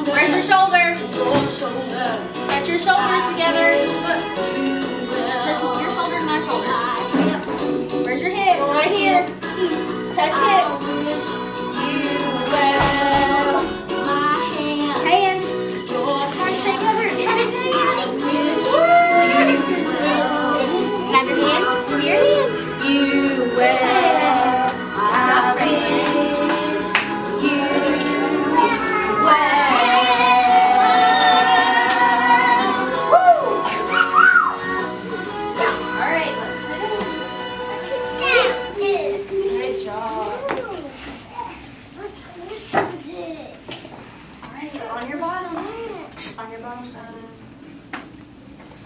Where's your shoulder? Touch your shoulders together. Look. Your shoulder and my shoulder. Where's your hip? Right here. Touch hips. You will. Hands. Come on, shake over. And his hands. Have your hand. Give me your hand. You will. I wish you well. All right, let's sit down. Good job. All right, on your bottom. On your bottom.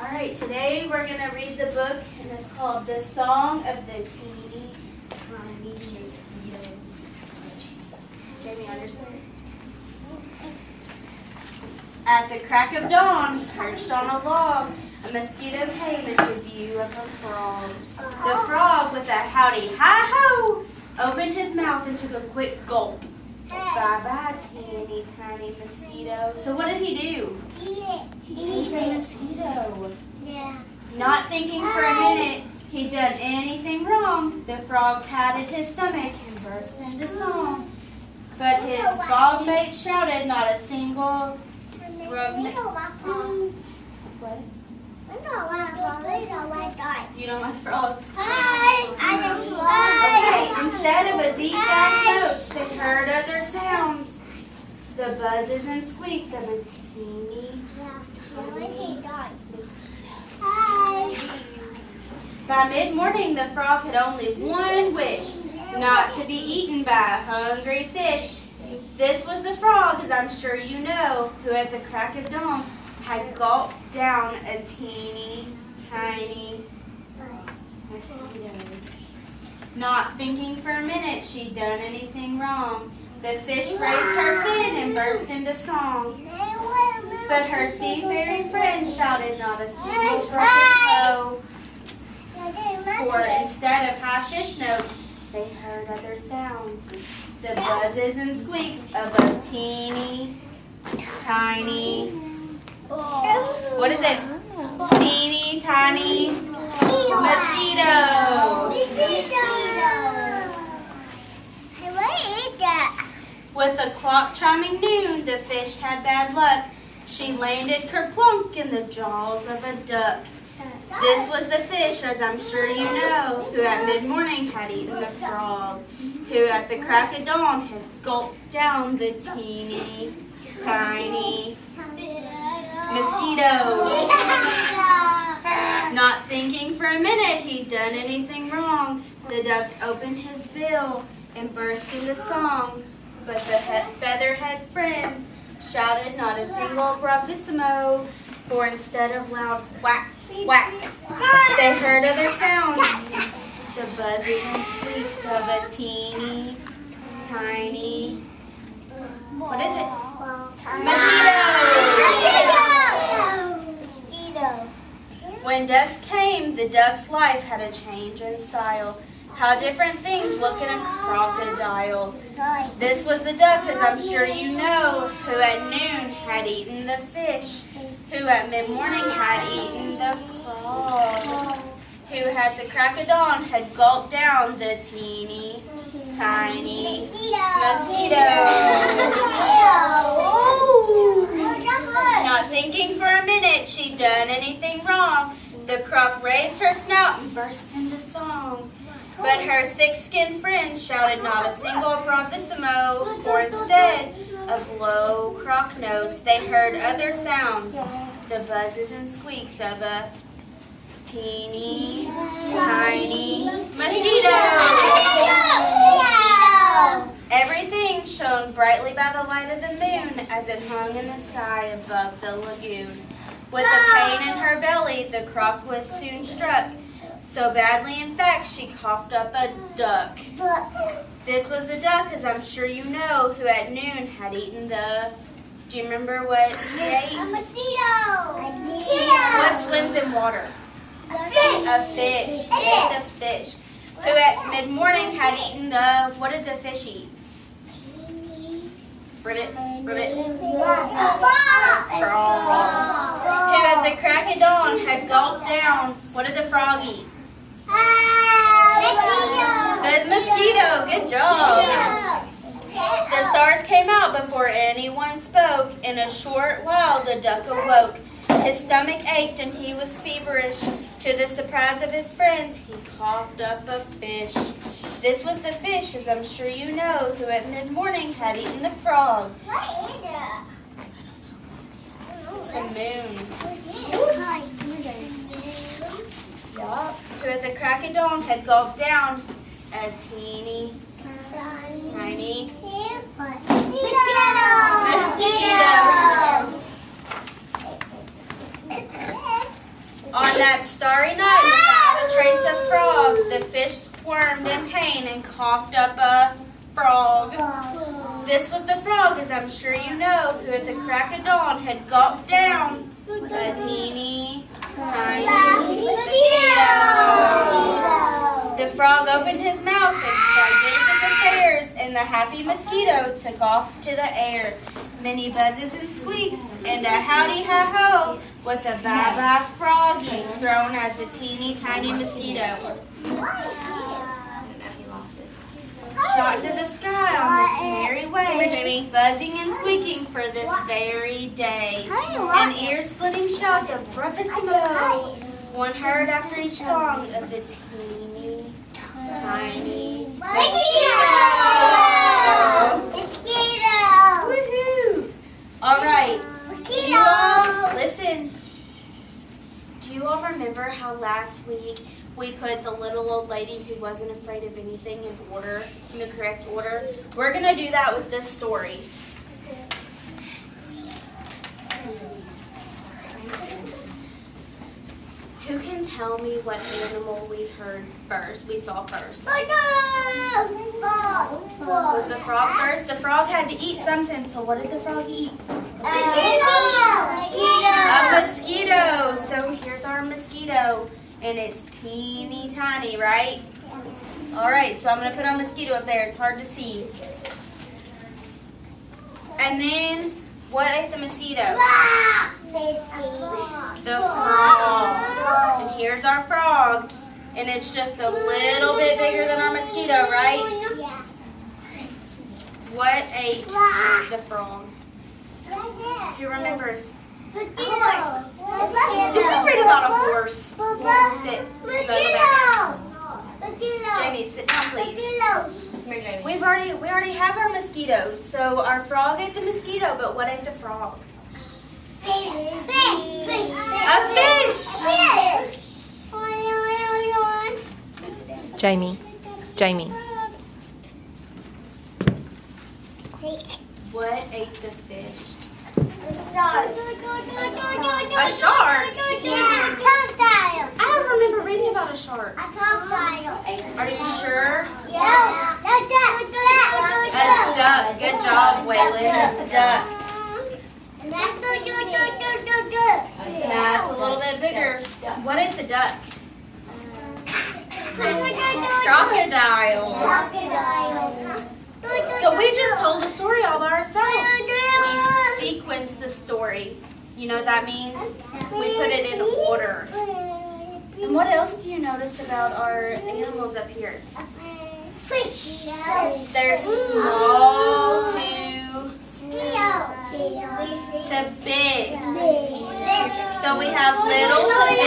All right, today we're going to read the book, and it's called The Song of the Teeny Tiny Mosquito. Jamie, understand? At the crack of dawn, perched on a log, a mosquito came into view of a frog. The frog, with a howdy hi-ho, opened his mouth and took a quick gulp. Bye-bye, teeny tiny mosquito. So what did he do? He ate the mosquito. Yeah. Not thinking for a minute he'd done anything wrong, the frog patted his stomach and burst into song. But his bog mates shouted, not a single rub. What? You don't like frogs? Okay, instead of a deep bass note, they heard other sounds. The buzzes and squeaks of a teeny mosquito. By mid-morning, the frog had only one wish, not to be eaten by a hungry fish. This was the frog, as I'm sure you know, who at the crack of dawn had gulped down a teeny tiny mosquito. Not thinking for a minute she'd done anything wrong, the fish raised her fin and burst into song. But her seafaring friend shouted not a single broken crow. For instead of high fish notes, they heard other sounds. The buzzes and squeaks of a teeny tiny, what is it? Teeny tiny mosquito. With the clock chiming noon, the fish had bad luck. She landed kerplunk in the jaws of a duck. This was the fish, as I'm sure you know, who at mid-morning had eaten the frog, who at the crack of dawn had gulped down the teeny tiny mosquito. Not thinking for a minute he'd done anything wrong, the duck opened his bill and burst into song. But the featherhead friends shouted not a single bravissimo, for instead of loud whack, whack, they heard other sounds, the buzzes and squeaks of a teeny tiny, what is it? Mosquito! When dusk came, the duck's life had a change in style. How different things look in a crocodile. This was the duck, as I'm sure you know, who at noon had eaten the fish, who at mid-morning had eaten the frog, who at the crack of dawn had gulped down the teeny tiny mosquito. Not thinking for a minute she'd done anything wrong, the croc raised her snout and burst into song. But her thick-skinned friends shouted not a single bravissimo, for instead of low croc notes, they heard other sounds, the buzzes and squeaks of a teeny tiny mosquito. Everything shone brightly by the light of the moon as it hung in the sky above the lagoon. With a pain in her belly, the croc was soon struck. So badly, in fact, she coughed up a duck. This was the duck, as I'm sure you know, who at noon had eaten the... Do you remember what he ate? A mosquito. What swims in water? A fish. A fish. He ate the fish. Who at mid-morning had eaten the... What did the fish eat? Ribbit, ribbit. Frog. Who at the crack of dawn had gulped down. What did the frog eat? The mosquito. Good job. The stars came out before anyone spoke. In a short while the duck awoke. His stomach ached and he was feverish. To the surprise of his friends, he coughed up a fish. This was the fish, as I'm sure you know, who at mid-morning had eaten the frog. What is that? It's the moon. Yup. Who at the crack of dawn had gulped down a teeny, tiny mosquito. On that starry night, without a trace of frog, the fish squirmed in pain and coughed up a frog. This was the frog, as I'm sure you know, who at the crack of dawn had gulped down a teeny, tiny mosquito. The frog opened his mouth and cried gigantic affairs, and the happy mosquito took off to the air. Many buzzes and squeaks, and a howdy-ha-ho, with a bye-bye froggy thrown as a teeny tiny mosquito. Shot into the sky on this merry way, buzzing and squeaking for this very day. And ear-splitting shouts of bravissimo, one heard after each song of the teeny tiny mosquito. Woohoo! All right. Do you all remember how last week we put the little old lady who wasn't afraid of anything in the correct order? We're going to do that with this story. Who can tell me what animal we saw first? Was the frog first? The frog had to eat something, so what did the frog eat? A mosquito. So here's our mosquito, and it's teeny tiny, right? All right, so I'm going to put our mosquito up there. It's hard to see. And then, what ate the mosquito? The frog. And here's our frog, and it's just a little bit bigger than our mosquito, right? What ate the frog? Who remembers? Did we read about a horse? Sit. Go back. Jamie, sit down, please. We already have our mosquitoes. So our frog ate the mosquito, but what ate the frog? A fish. Jamie. What ate the fish? A shark. A shark? Yeah, crocodile. I don't remember reading about a shark. A crocodile. Are you sure? Yeah. A duck. Good job, Waylon. A duck. That's a little bit bigger. What ate the duck? Crocodile. So we just told the story all by ourselves. We sequenced the story. You know what that means? We put it in order. And what else do you notice about our animals up here? Fish. They're small to big. So we have little to big.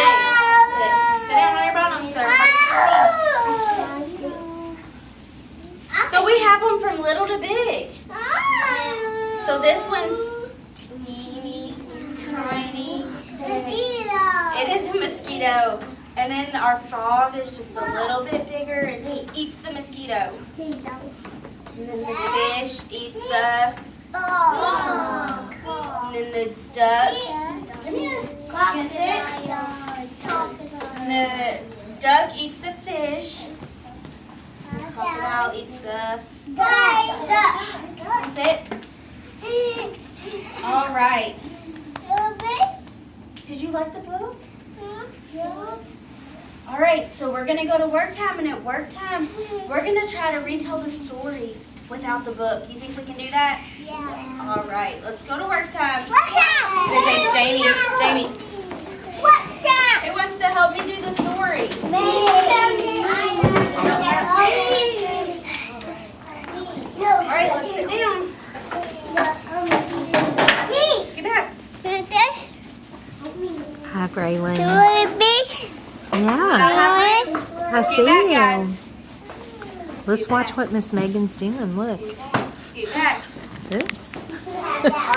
Sit down on your bottom, sir. So we have them from little to big. So this one's teeny, tiny. It is a mosquito. And then our frog is just a little bit bigger, and he eats the mosquito. And then the fish eats the frog. And then the duck. Come here. You sit. And the duck eats the fish. The crocodile eats the duck. Sit. All right. Did you like the book? All right, so we're going to go to work time, and at work time, we're going to try to retell the story without the book. You think we can do that? Yeah. All right, let's go to work time. What's that? Jamie. What's that? Who wants to help me do the story? All right, let's sit down. Get back. Hi, Braylon. Got Yeah, halfway? I see Get back, you. guys. Let's watch what Miss Megan's doing. Look. Scoot back. Oops. All right.